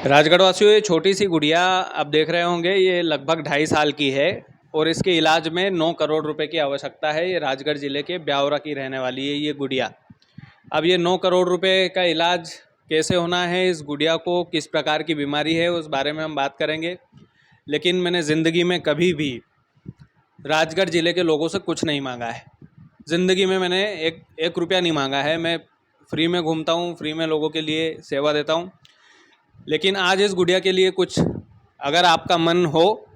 राजगढ़ वासियों, ये छोटी सी गुड़िया आप देख रहे होंगे, ये लगभग 2.5 साल की है और इसके इलाज में 9 करोड़ रुपए की आवश्यकता है। ये राजगढ़ ज़िले के ब्यावरा की रहने वाली है ये गुड़िया। अब ये 9 करोड़ रुपए का इलाज कैसे होना है, इस गुड़िया को किस प्रकार की बीमारी है, उस बारे में हम बात करेंगे। लेकिन मैंने ज़िंदगी में कभी भी राजगढ़ ज़िले के लोगों से कुछ नहीं मांगा है। ज़िंदगी में मैंने एक रुपया नहीं मांगा है। मैं फ्री में घूमता हूँ, फ्री में लोगों के लिए सेवा देता हूँ। लेकिन आज इस गुड़िया के लिए कुछ अगर आपका मन हो,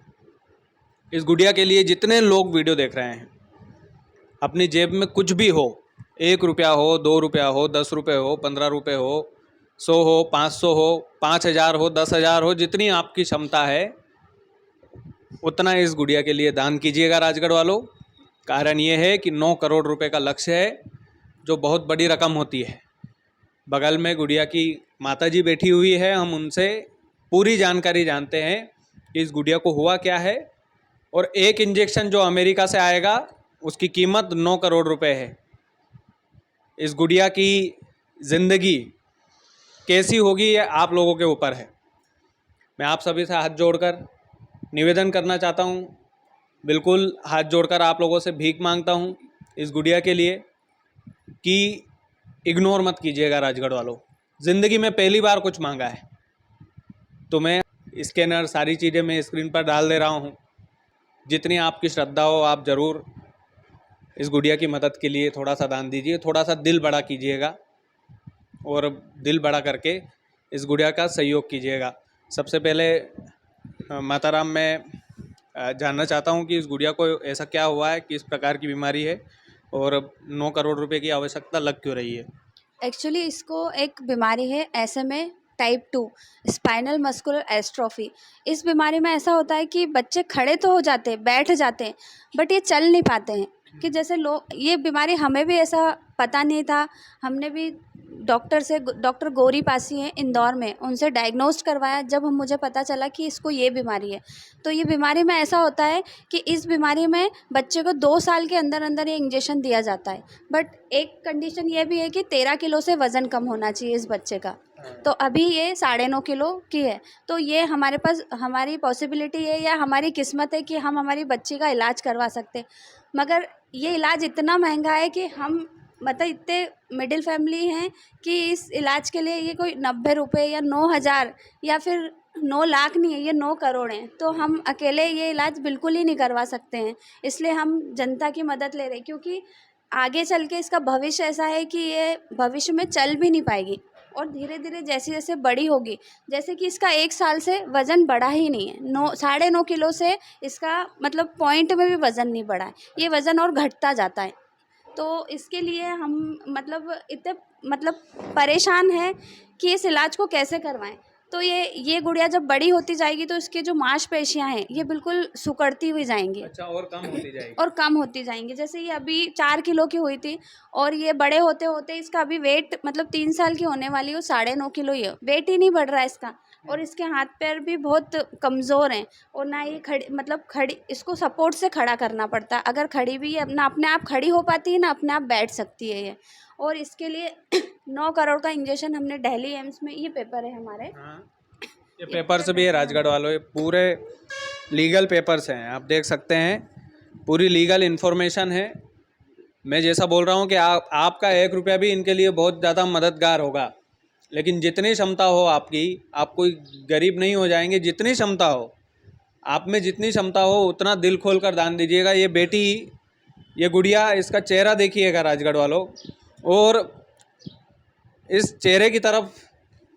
इस गुड़िया के लिए जितने लोग वीडियो देख रहे हैं, अपनी जेब में कुछ भी हो, 1 रुपया हो, 2 रुपया हो, 10 रुपये हो, 15 रुपये हो, 100 हो, 500 हो, 5,000 हो, 10,000 हो, जितनी आपकी क्षमता है उतना इस गुड़िया के लिए दान कीजिएगा राजगढ़ वालों। कारण ये है कि 9 करोड़ रुपए का लक्ष्य है, जो बहुत बड़ी रकम होती है। बगल में गुड़िया की माताजी बैठी हुई है, हम उनसे पूरी जानकारी जानते हैं कि इस गुड़िया को हुआ क्या है। और एक इंजेक्शन जो अमेरिका से आएगा उसकी कीमत 9 करोड़ रुपए है। इस गुड़िया की ज़िंदगी कैसी होगी ये आप लोगों के ऊपर है। मैं आप सभी से हाथ जोड़कर निवेदन करना चाहता हूँ, बिल्कुल हाथ जोड़कर आप लोगों से भीख मांगता हूँ इस गुड़िया के लिए कि इग्नोर मत कीजिएगा राजगढ़ वालों। ज़िंदगी में पहली बार कुछ मांगा है तो मैं स्कैनर सारी चीज़ें मैं स्क्रीन पर डाल दे रहा हूँ। जितनी आपकी श्रद्धा हो आप ज़रूर इस गुड़िया की मदद के लिए थोड़ा सा दान दीजिए, थोड़ा सा दिल बड़ा कीजिएगा और दिल बड़ा करके इस गुड़िया का सहयोग कीजिएगा। सबसे पहले माता राम, मैं जानना चाहता हूँ कि इस गुड़िया को ऐसा क्या हुआ है, किस प्रकार की बीमारी है और 9 करोड़ रुपए की आवश्यकता लग क्यों रही है। एक्चुअली इसको एक बीमारी है SMA टाइप 2, स्पाइनल मस्कुलर एस्ट्रोफी। इस बीमारी में ऐसा होता है कि बच्चे खड़े तो हो जाते हैं, बैठ जाते हैं, बट ये चल नहीं पाते हैं। कि जैसे लोग, ये बीमारी हमें भी ऐसा पता नहीं था। हमने भी डॉक्टर गौरी पासी हैं इंदौर में, उनसे डायग्नोस्ट करवाया। जब मुझे पता चला कि इसको ये बीमारी है, तो ये बीमारी में ऐसा होता है कि इस बीमारी में बच्चे को 2 साल के अंदर अंदर ये इंजेक्शन दिया जाता है। बट एक कंडीशन ये भी है कि 13 किलो से वज़न कम होना चाहिए इस बच्चे का। तो अभी ये 9.5 किलो की है। तो ये हमारे पास, हमारी पॉसिबिलिटी है या हमारी किस्मत है कि हम हमारी बच्ची का इलाज करवा सकते हैं। मगर ये इलाज इतना महंगा है कि हम मतलब इतने मिडिल फैमिली हैं कि इस इलाज के लिए ये कोई 90 रुपये या 9,000 या फिर 9 लाख नहीं है, ये 9 करोड़ हैं। तो हम अकेले ये इलाज बिल्कुल ही नहीं करवा सकते हैं। इसलिए हम जनता की मदद ले रहे हैं, क्योंकि आगे चल के इसका भविष्य ऐसा है कि ये भविष्य में चल भी नहीं पाएगी और धीरे धीरे जैसे जैसे बड़ी होगी, जैसे कि इसका 1 साल से वज़न बढ़ा ही नहीं है। 9 किलो से इसका मतलब पॉइंट में भी वज़न नहीं बढ़ा है, ये वज़न और घटता जाता है। तो इसके लिए हम मतलब इतने मतलब परेशान हैं कि इस इलाज को कैसे करवाएं। तो ये गुड़िया जब बड़ी होती जाएगी तो इसके जो मांसपेशियां हैं ये बिल्कुल सिकुड़ती हुई जाएंगी। अच्छा, और कम होती जाएगी। और कम होती जाएंगी। जैसे ये अभी 4 किलो की हुई थी और ये बड़े होते होते इसका अभी वेट मतलब 3 साल की होने वाली है, 9.5 किलो ही है। वेट ही नहीं बढ़ रहा है इसका। और इसके हाथ पैर भी बहुत कमज़ोर हैं और ना ये खड़ी, इसको सपोर्ट से खड़ा करना पड़ता है। अगर खड़ी भी है, ना अपने आप खड़ी हो पाती है, ना अपने आप बैठ सकती है ये। और इसके लिए 9 करोड़ का इंजेक्शन हमने दिल्ली एम्स में, ये पेपर है हमारे। हाँ, ये पेपर्स भी है राजगढ़ वालों, ये पूरे लीगल पेपर्स हैं, आप देख सकते हैं, पूरी लीगल इन्फॉर्मेशन है। मैं जैसा बोल रहा हूँ कि आपका 1 रुपया भी इनके लिए बहुत ज़्यादा मददगार होगा। लेकिन जितनी क्षमता हो आपकी, आप कोई गरीब नहीं हो जाएंगे। जितनी क्षमता हो आप में, जितनी क्षमता हो उतना दिल खोल कर दान दीजिएगा। ये बेटी, ये गुड़िया, इसका चेहरा देखिएगा राजगढ़ वालों, और इस चेहरे की तरफ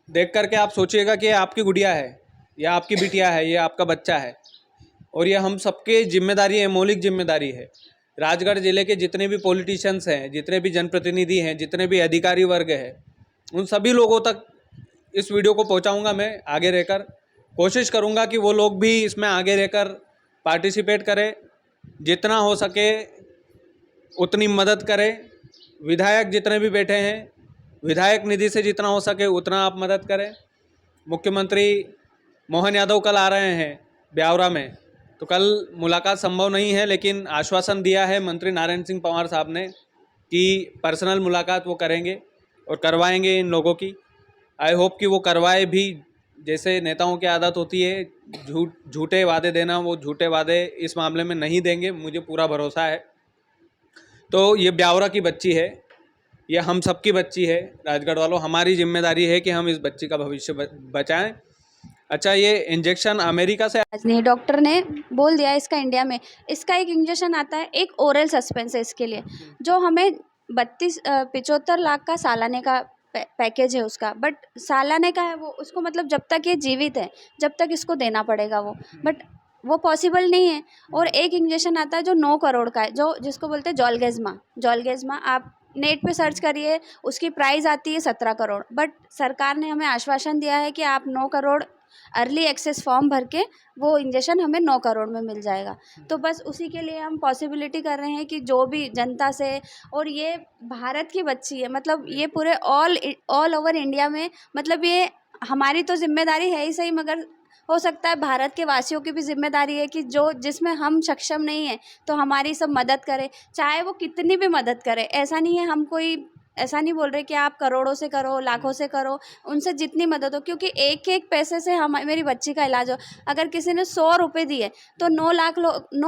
देख करके आप सोचिएगा कि ये आपकी गुड़िया है, या आपकी बिटिया है, ये आपका बच्चा है। और ये हम सबकी जिम्मेदारी है, मौलिक जिम्मेदारी है। राजगढ़ ज़िले के जितने भी पॉलिटिशियंस हैं, जितने भी जनप्रतिनिधि हैं, जितने भी अधिकारी वर्ग हैं, उन सभी लोगों तक इस वीडियो को पहुंचाऊंगा। मैं आगे रहकर कोशिश करूंगा कि वो लोग भी इसमें आगे रहकर पार्टिसिपेट करें, जितना हो सके उतनी मदद करें। विधायक जितने भी बैठे हैं, विधायक निधि से जितना हो सके उतना आप मदद करें। मुख्यमंत्री मोहन यादव कल आ रहे हैं ब्यावरा में, तो कल मुलाकात संभव नहीं है, लेकिन आश्वासन दिया है मंत्री नारायण सिंह पंवार साहब ने कि पर्सनल मुलाकात वो करेंगे और करवाएंगे इन लोगों की। आई होप कि वो करवाए भी, जैसे नेताओं की आदत होती है झूठे वादे देना, वो झूठे वादे इस मामले में नहीं देंगे, मुझे पूरा भरोसा है। तो ये ब्यावरा की बच्ची है, ये हम सब की बच्ची है। राजगढ़ वालों, हमारी जिम्मेदारी है कि हम इस बच्ची का भविष्य बचाएं। अच्छा, ये इंजेक्शन अमेरिका से नहीं, डॉक्टर ने बोल दिया इसका इंडिया में इसका एक इंजेक्शन आता है, एक ओरल सस्पेंस है इसके लिए, जो हमें 75 लाख का सालाने का पैकेज है उसका, बट सालाने का है वो, उसको मतलब जब तक ये जीवित है जब तक इसको देना पड़ेगा वो, बट वो पॉसिबल नहीं है। और एक इंजेक्शन आता है जो 9 करोड़ का है, जो जिसको बोलते हैं जॉलगेज़मा। आप नेट पे सर्च करिए, उसकी प्राइस आती है 17 करोड़, बट सरकार ने हमें आश्वासन दिया है कि आप 9 करोड़ अर्ली एक्सेस फॉर्म भर के वो इंजेक्शन हमें 9 करोड़ में मिल जाएगा। तो बस उसी के लिए हम पॉसिबिलिटी कर रहे हैं कि जो भी जनता से, और ये भारत की बच्ची है, मतलब ये पूरे ऑल ओवर इंडिया में, मतलब ये हमारी तो जिम्मेदारी है ही सही, मगर हो सकता है भारत के वासियों की भी जिम्मेदारी है कि जो जिसमें हम सक्षम नहीं है तो हमारी सब मदद करें, चाहे वो कितनी भी मदद करे। ऐसा नहीं है, हम कोई ऐसा नहीं बोल रहे कि आप करोड़ों से करो, लाखों से करो, उनसे जितनी मदद हो, क्योंकि एक एक पैसे से हम मेरी बच्ची का इलाज हो। अगर किसी ने 100 रुपये दिए तो 9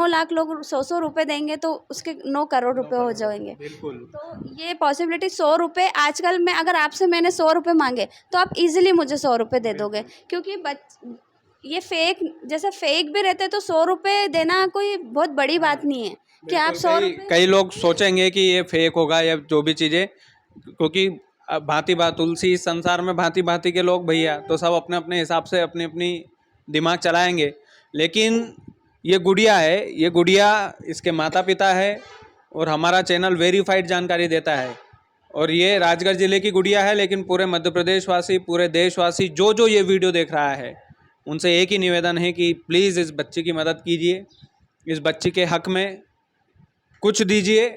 लाख लोग 100 रुपये देंगे तो उसके 9 करोड़ रुपए हो जाएंगे। बिल्कुल। तो ये पॉसिबिलिटी 100 रुपये आजकल में, अगर आपसे मैंने 100 रुपये मांगे तो आप इजीली मुझे 100 रुपये दे दोगे, क्योंकि ये फेक, जैसे फेक भी रहते तो 100 रुपये देना कोई बहुत बड़ी बात नहीं है कि आप 100 रुपये। कई लोग सोचेंगे कि ये फेक होगा या जो भी चीज़ें, क्योंकि भांति तुलसी इस संसार में भांति भांति के लोग भैया, तो सब अपने अपने हिसाब से अपनी अपनी दिमाग चलाएंगे। लेकिन ये गुड़िया है, ये गुड़िया इसके माता पिता है, और हमारा चैनल वेरीफाइड जानकारी देता है, और ये राजगढ़ ज़िले की गुड़िया है। लेकिन पूरे मध्य प्रदेश वासी, पूरे देशवासी जो ये वीडियो देख रहा है, उनसे एक ही निवेदन है कि प्लीज़ इस बच्ची की मदद कीजिए, इस बच्ची के हक में कुछ दीजिए,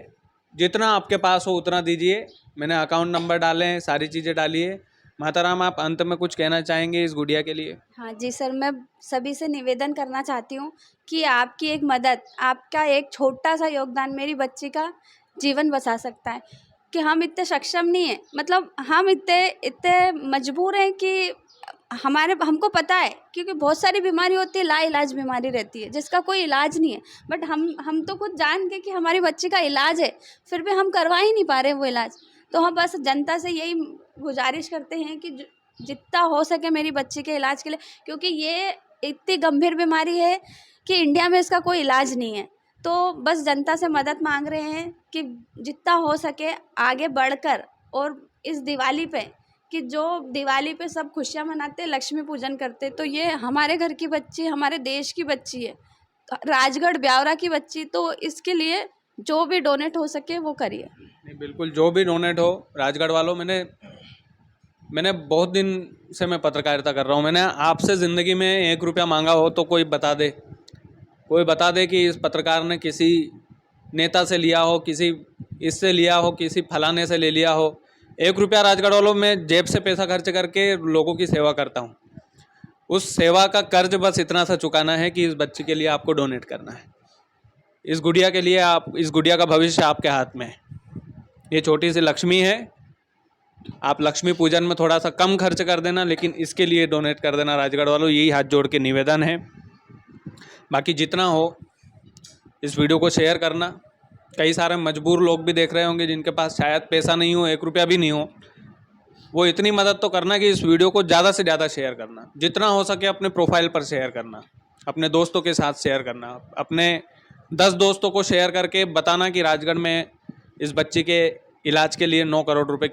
जितना आपके पास हो उतना दीजिए। मैंने अकाउंट नंबर डाले हैं, सारी चीज़ें डाली है। माताराम, आप अंत में कुछ कहना चाहेंगे इस गुड़िया के लिए? हाँ जी सर, मैं सभी से निवेदन करना चाहती हूँ कि आपकी एक मदद, आपका एक छोटा सा योगदान मेरी बच्ची का जीवन बचा सकता है। कि हम इतने सक्षम नहीं हैं, मतलब हम इतने मजबूर हैं कि हमको पता है, क्योंकि बहुत सारी बीमारी होती है, लाइलाज बीमारी रहती है जिसका कोई इलाज नहीं है, बट हम तो खुद जान के कि हमारी बच्ची का इलाज है, फिर भी हम करवा ही नहीं पा रहे वो इलाज। तो हम बस जनता से यही गुजारिश करते हैं कि जितना हो सके मेरी बच्ची के इलाज के लिए, क्योंकि ये इतनी गंभीर बीमारी है कि इंडिया में इसका कोई इलाज नहीं है। तो बस जनता से मदद मांग रहे हैं कि जितना हो सके आगे बढ़कर, और इस दिवाली पे, कि जो दिवाली पे सब खुशियाँ मनाते, लक्ष्मी पूजन करते, तो ये हमारे घर की बच्ची, हमारे देश की बच्ची है, राजगढ़ ब्यावरा की बच्ची, तो इसके लिए जो भी डोनेट हो सके वो करिए। नहीं, बिल्कुल, जो भी डोनेट हो। राजगढ़ वालों, मैंने बहुत दिन से मैं पत्रकारिता कर रहा हूँ। मैंने आपसे ज़िंदगी में 1 रुपया मांगा हो तो कोई बता दे कि इस पत्रकार ने किसी नेता से लिया हो, किसी इससे लिया हो, किसी फलाने से ले लिया हो। 1 रुपया राजगढ़ वालों, मैं जेब से पैसा खर्च करके लोगों की सेवा करता हूँ। उस सेवा का कर्ज बस इतना सा चुकाना है कि इस बच्ची के लिए आपको डोनेट करना है। इस गुड़िया के लिए, इस गुड़िया का भविष्य आपके हाथ में है। ये छोटी सी लक्ष्मी है, आप लक्ष्मी पूजन में थोड़ा सा कम खर्च कर देना, लेकिन इसके लिए डोनेट कर देना राजगढ़ वालों, यही हाथ जोड़ के निवेदन है। बाकी जितना हो इस वीडियो को शेयर करना। कई सारे मजबूर लोग भी देख रहे होंगे जिनके पास शायद पैसा नहीं हो, 1 रुपया भी नहीं हो, वो इतनी मदद तो करना कि इस वीडियो को ज़्यादा से ज़्यादा शेयर करना, जितना हो सके अपने प्रोफाइल पर शेयर करना, अपने दोस्तों के साथ शेयर करना, अपने 10 दोस्तों को शेयर करके बताना कि राजगढ़ में इस बच्ची के इलाज के लिए 9 करोड़ रुपए